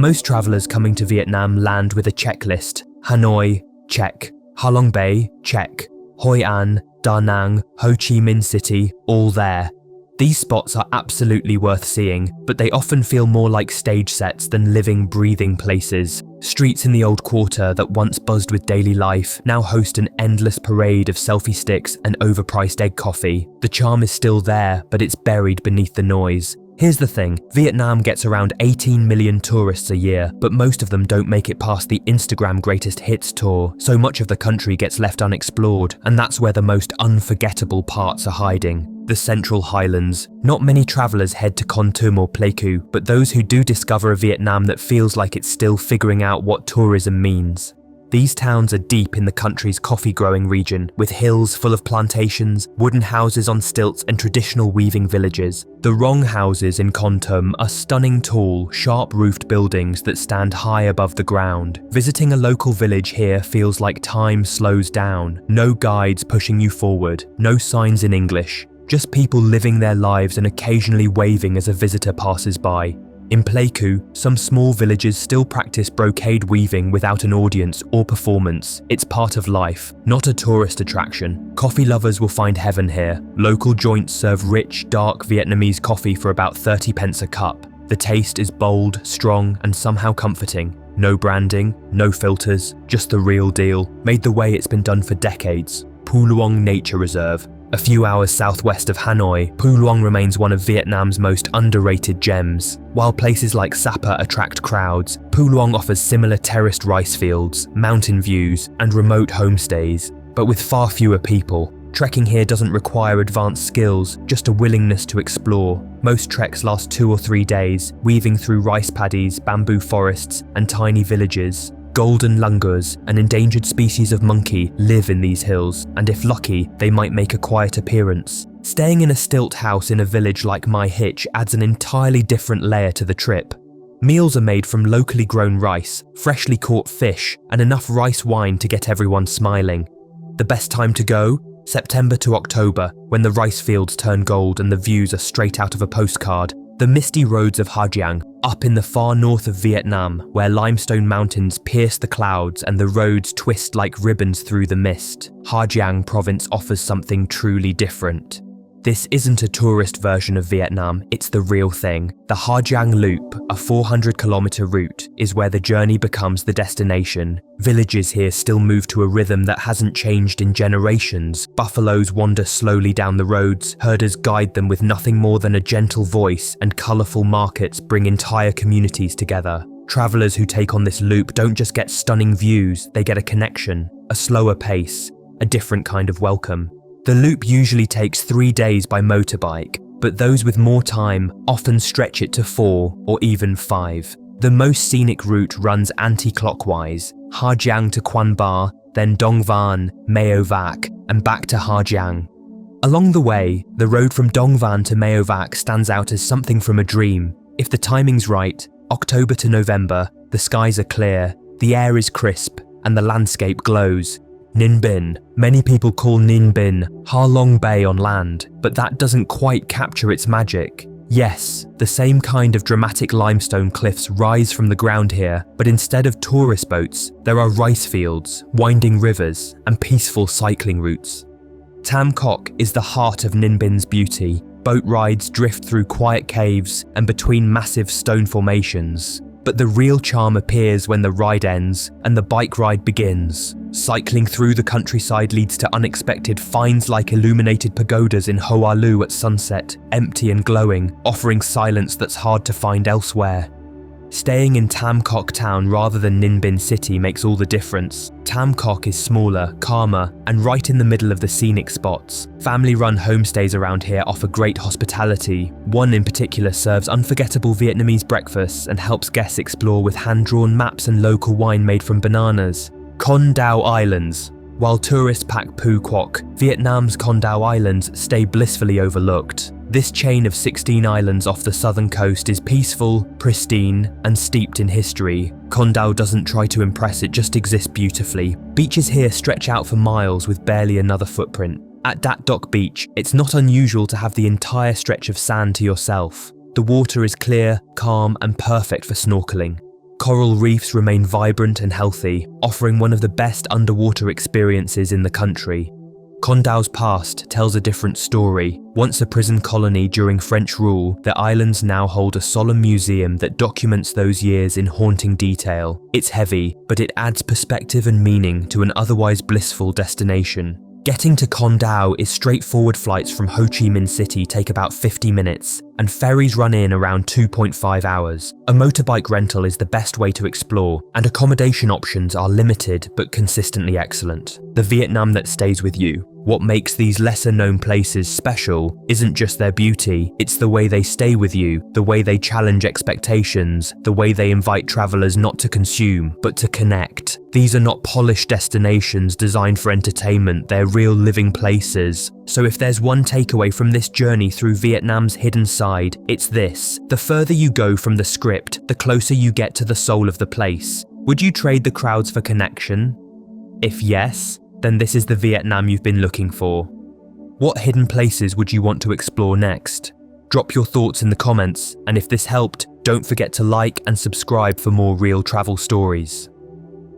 Most travelers coming to Vietnam land with a checklist. Hanoi, check. Halong Bay, check. Hoi An, Da Nang, Ho Chi Minh City, all there. These spots are absolutely worth seeing, but they often feel more like stage sets than living, breathing places. Streets in the old quarter that once buzzed with daily life now host an endless parade of selfie sticks and overpriced egg coffee. The charm is still there, but it's buried beneath the noise. Here's the thing, Vietnam gets around 18 million tourists a year, but most of them don't make it past the Instagram greatest hits tour, so much of the country gets left unexplored, and that's where the most unforgettable parts are hiding. The Central Highlands. Not many travellers head to Kon Tum or Pleiku, but those who do discover a Vietnam that feels like it's still figuring out what tourism means. These towns are deep in the country's coffee-growing region, with hills full of plantations, wooden houses on stilts and traditional weaving villages. The Rong houses in Kon Tum are stunning tall, sharp-roofed buildings that stand high above the ground. Visiting a local village here feels like time slows down. No guides pushing you forward, no signs in English. Just people living their lives and occasionally waving as a visitor passes by. In Pleiku, some small villages still practice brocade weaving without an audience or performance. It's part of life, not a tourist attraction. Coffee lovers will find heaven here. Local joints serve rich, dark Vietnamese coffee for about 30 pence a cup. The taste is bold, strong, and somehow comforting. No branding, no filters, just the real deal, made the way it's been done for decades. Phu Luong Nature Reserve. A few hours southwest of Hanoi, Phu Luong remains one of Vietnam's most underrated gems. While places like Sapa attract crowds, Phu Luong offers similar terraced rice fields, mountain views, and remote homestays, but with far fewer people. Trekking here doesn't require advanced skills, just a willingness to explore. Most treks last 2 or 3 days, weaving through rice paddies, bamboo forests, and tiny villages. Golden langurs, an endangered species of monkey, live in these hills, and if lucky, they might make a quiet appearance. Staying in a stilt house in a village like My Hitch adds an entirely different layer to the trip. Meals are made from locally grown rice, freshly caught fish, and enough rice wine to get everyone smiling. The best time to go? September to October, when the rice fields turn gold and the views are straight out of a postcard. The misty roads of Ha Giang, up in the far north of Vietnam, where limestone mountains pierce the clouds and the roads twist like ribbons through the mist. Ha Giang province offers something truly different. This isn't a tourist version of Vietnam, it's the real thing. The Ha Giang Loop, a 400-kilometer route, is where the journey becomes the destination. Villages here still move to a rhythm that hasn't changed in generations. Buffaloes wander slowly down the roads, herders guide them with nothing more than a gentle voice, and colourful markets bring entire communities together. Travellers who take on this loop don't just get stunning views, they get a connection, a slower pace, a different kind of welcome. The loop usually takes 3 days by motorbike, but those with more time often stretch it to 4 or even 5. The most scenic route runs anti-clockwise, Ha Giang to Quan Ba, then Dong Van, Meo Vac, and back to Ha Giang. Along the way, the road from Dong Van to Meo Vac stands out as something from a dream. If the timing's right, October to November, the skies are clear, the air is crisp, and the landscape glows. Ninh Binh. Many people call Ninh Binh Ha Long Bay on land, but that doesn't quite capture its magic. Yes, the same kind of dramatic limestone cliffs rise from the ground here, but instead of tourist boats, there are rice fields, winding rivers, and peaceful cycling routes. Tam Kok is the heart of Ninh Binh's beauty. Boat rides drift through quiet caves and between massive stone formations. But the real charm appears when the ride ends and the bike ride begins. Cycling through the countryside leads to unexpected finds like illuminated pagodas in Hoa Lu at sunset, empty and glowing, offering silence that's hard to find elsewhere. Staying in Tam Kok town rather than Ninh Binh city makes all the difference. Tam Kok is smaller, calmer, and right in the middle of the scenic spots. Family-run homestays around here offer great hospitality. One in particular serves unforgettable Vietnamese breakfasts and helps guests explore with hand-drawn maps and local wine made from bananas. Con Dao Islands. While tourists pack Phu Quoc, Vietnam's Con Dao Islands stay blissfully overlooked. This chain of 16 islands off the southern coast is peaceful, pristine, and steeped in history. Con Dao doesn't try to impress, it just exists beautifully. Beaches here stretch out for miles with barely another footprint. At Dat Doc Beach, it's not unusual to have the entire stretch of sand to yourself. The water is clear, calm, and perfect for snorkeling. Coral reefs remain vibrant and healthy, offering one of the best underwater experiences in the country. Con Dao's past tells a different story. Once a prison colony during French rule, the islands now hold a solemn museum that documents those years in haunting detail. It's heavy, but it adds perspective and meaning to an otherwise blissful destination. Getting to Con Dao is straightforward. Flights from Ho Chi Minh City take about 50 minutes, and ferries run in around 2.5 hours. A motorbike rental is the best way to explore, and accommodation options are limited but consistently excellent. The Vietnam that stays with you. What makes these lesser-known places special isn't just their beauty, it's the way they stay with you, the way they challenge expectations, the way they invite travelers not to consume, but to connect. These are not polished destinations designed for entertainment, they're real living places. So if there's one takeaway from this journey through Vietnam's hidden side, it's this: the further you go from the script, the closer you get to the soul of the place. Would you trade the crowds for connection? If yes, then this is the Vietnam you've been looking for. What hidden places would you want to explore next? Drop your thoughts in the comments, and if this helped, don't forget to like and subscribe for more real travel stories.